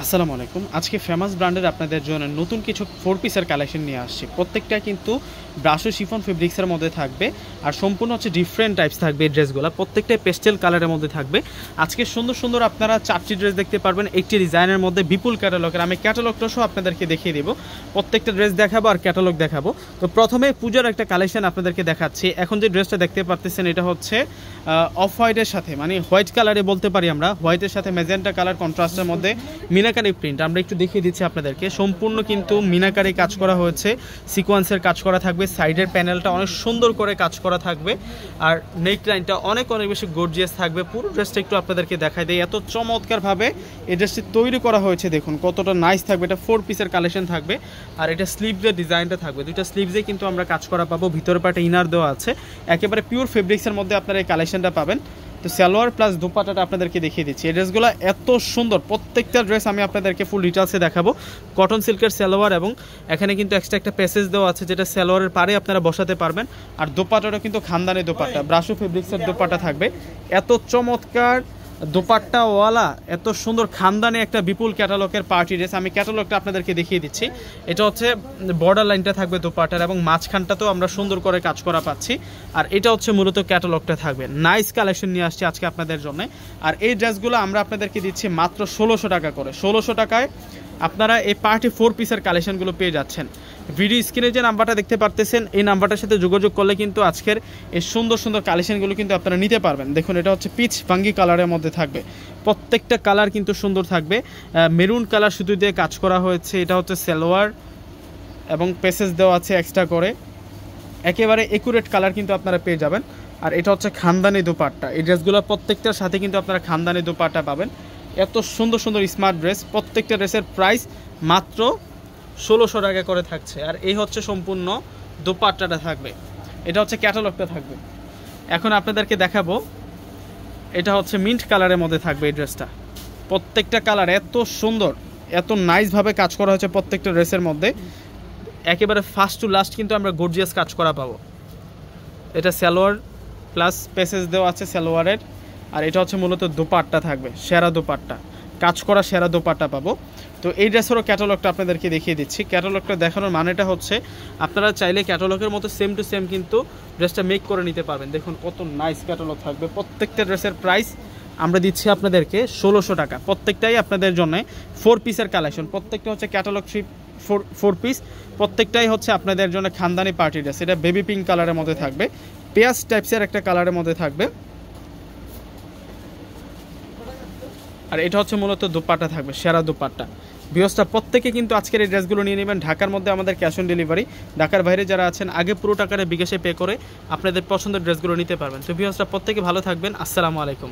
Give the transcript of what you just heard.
আসসালামু আলাইকুম। আজকে ফেমাস ব্র্যান্ডের আপনাদের জন্য নতুন কিছু 4 পিসের কালেকশন নিয়ে আসছি। প্রত্যেকটা কিন্তু ব্রাশো শিফন ফেব্রিক্সের মধ্যে থাকবে আর সম্পূর্ণ হচ্ছে ডিফারেন্ট টাইপস থাকবে এই ড্রেসগুলো। প্রত্যেকটাই পেস্টেল কালারের মধ্যে থাকবে। আজকে সুন্দর সুন্দর আপনারা 4টি ড্রেস দেখতে পারবেন, একটি ডিজাইনের মধ্যে বিপুল ক্যাটালগের। আমি ক্যাটালগটা সহ আপনাদেরকে দেখিয়ে দেবো, প্রত্যেকটা ড্রেস দেখাবো আর ক্যাটালগ দেখাবো। তো প্রথমে পূজার একটা কালেকশন আপনাদেরকে দেখাচ্ছি। এখন যে ড্রেসটা দেখতে পারতেছেন এটা হচ্ছে অফ হোয়াইটের সাথে, মানে হোয়াইট কালারে বলতে পারি আমরা, হোয়াইটের সাথে ম্যাজেন্টা কালার কন্ট্রাস্টের মধ্যে মিনাকারি প্রিন্ট। আমরা একটু দেখিয়ে দিচ্ছি আপনাদেরকে। সম্পূর্ণ কিন্তু মিনাকারি কাজ করা হয়েছে, সিকোয়েন্সের কাজ করা থাকবে, সাইডের প্যানেলটা অনেক সুন্দর করে কাজ করা থাকবে, আর নেক লাইনটা অনেক বেশি গর্জিয়াস থাকবে। পুরো ড্রেসটা একটু আপনাদেরকে দেখাই দেয়, এত চমৎকারভাবে এই ড্রেসটি তৈরি করা হয়েছে। দেখুন কতটা নাইস থাকবে। এটা 4 পিসের কালেকশন থাকবে আর এটা স্লিভসের ডিজাইনটা থাকবে। দুইটা স্লিভসে কিন্তু আমরা কাজ করা পাবো, ভিতরে পাটে ইনার দেওয়া আছে। একেবারে পিওর ফেব্রিক্সের মধ্যে আপনারা এই কালেকশনটা পাবেন। তো সালোয়ার প্লাস দুপাট্টাটা আপনাদেরকে দেখিয়ে দিচ্ছি। এই ড্রেসগুলো এত সুন্দর, প্রত্যেকটা ড্রেস আমি আপনাদেরকে ফুল ডিটেলসে দেখাবো। কটন সিল্কের সালোয়ার এবং এখানে কিন্তু এক্সট্রা একটা প্যাসেজ দেওয়া আছে যেটা সালোয়ারের পারে আপনারা বসাতে পারবেন। আর দোপাট্টাটা কিন্তু খানদানি দোপাট্টা, ব্রাশো ফেব্রিক্সের দোপাট্টা থাকবে। এত চমৎকার দোপাট্টাওয়ালা, এত সুন্দর খানদানি একটা বিপুল ক্যাটালগের পার্টি ড্রেস। আমি ক্যাটালগটা আপনাদেরকে দেখিয়ে দিচ্ছি। এটা হচ্ছে বর্ডার লাইনটা থাকবে দোপাট্টার এবং মাঝখানটাতেও আমরা সুন্দর করে কাজ করা পাচ্ছি। আর এটা হচ্ছে মূলত ক্যাটালগটা থাকবে। নাইস কালেকশন নিয়ে আসছি আজকে আপনাদের জন্য। আর এই ড্রেসগুলো আমরা আপনাদেরকে দিচ্ছি মাত্র 1600 টাকা করে। 1600 টাকায় আপনারা এই পার্টি 4 পিসের কালেকশনগুলো পেয়ে যাচ্ছেন। ভিডিও স্ক্রিনে যে নাম্বারটা দেখতে পারতেছেন এই নাম্বারটার সাথে যোগাযোগ করলে কিন্তু আজকের এই সুন্দর সুন্দর কালেকশনগুলো কিন্তু আপনারা নিতে পারবেন। দেখুন এটা হচ্ছে পিচ ভাঙ্গি কালারের মধ্যে থাকবে, প্রত্যেকটা কালার কিন্তু সুন্দর থাকবে। মেরুন কালার সুতো দিয়ে কাজ করা হয়েছে। এটা হচ্ছে সালোয়ার এবং প্যাসেজ দেওয়া আছে এক্সট্রা করে, একেবারে একুরেট কালার কিন্তু আপনারা পেয়ে যাবেন। আর এটা হচ্ছে খানদানি দোপাট্টা। এই ড্রেসগুলো প্রত্যেকটার সাথে কিন্তু আপনারা খানদানি দোপাট্টা পাবেন। এত সুন্দর সুন্দর স্মার্ট ড্রেস, প্রত্যেকটা ড্রেসের প্রাইস মাত্র 1600 টাকা করে থাকছে। আর এই হচ্ছে সম্পূর্ণ দোপাট্টাটা থাকবে। এটা হচ্ছে ক্যাটালগটা থাকবে। এখন আপনাদেরকে দেখাবো, এটা হচ্ছে মিন্ট কালারের মধ্যে থাকবে এই ড্রেসটা। প্রত্যেকটা কালার এত সুন্দর, এত নাইসভাবে কাজ করা হয়েছে প্রত্যেকটা ড্রেসের মধ্যে। একেবারে ফার্স্ট টু লাস্ট কিন্তু আমরা গর্জিয়াস কাজ করা পাবো। এটা সালোয়ার প্লাস প্যাসেজ দেওয়া আছে সালোয়ারের। আর এটা হচ্ছে মূলত দোপাট্টা থাকবে, সেরা দোপাট্টা, কাজ করা সেরা দোপাট্টা পাবো। তো এই ড্রেসেরও ক্যাটালগটা আপনাদেরকে দেখিয়ে দিচ্ছি। ক্যাটালগটা দেখানোর মানেটা হচ্ছে আপনারা চাইলে ক্যাটালগের মতো সেম টু সেম কিন্তু ড্রেসটা মেক করে নিতে পারবেন। দেখুন কত নাইস ক্যাটালগ থাকবে। প্রত্যেকটা ড্রেসের প্রাইস আমরা দিচ্ছি আপনাদেরকে 1600 টাকা। প্রত্যেকটাই আপনাদের জন্য 4 পিসের কালেকশন। প্রত্যেকটা হচ্ছে ক্যাটালগ 4 পিস। প্রত্যেকটাই হচ্ছে আপনাদের জন্য খানদানি পার্টি ড্রেস। এটা বেবি পিঙ্ক কালারের মধ্যে থাকবে, পেঁয়াজ টাইপসের একটা কালারের মধ্যে থাকবে। আর এটা হচ্ছে মূলত দোপাট্টা থাকবে, সেরা দোপাট্টা। ভিউয়ার্সরা প্রত্যেকে কিন্তু আজকের এই ড্রেসগুলো নিয়ে নেবেন। ঢাকার মধ্যে আমাদের ক্যাশ অন ডেলিভারি, ঢাকার বাইরে যারা আছেন আগে পুরো টাকাটা বিকাশে পে করে আপনাদের পছন্দের ড্রেসগুলো নিতে পারবেন। তো ভিউয়ার্সরা প্রত্যেকে ভালো থাকবেন। আসসালামু আলাইকুম।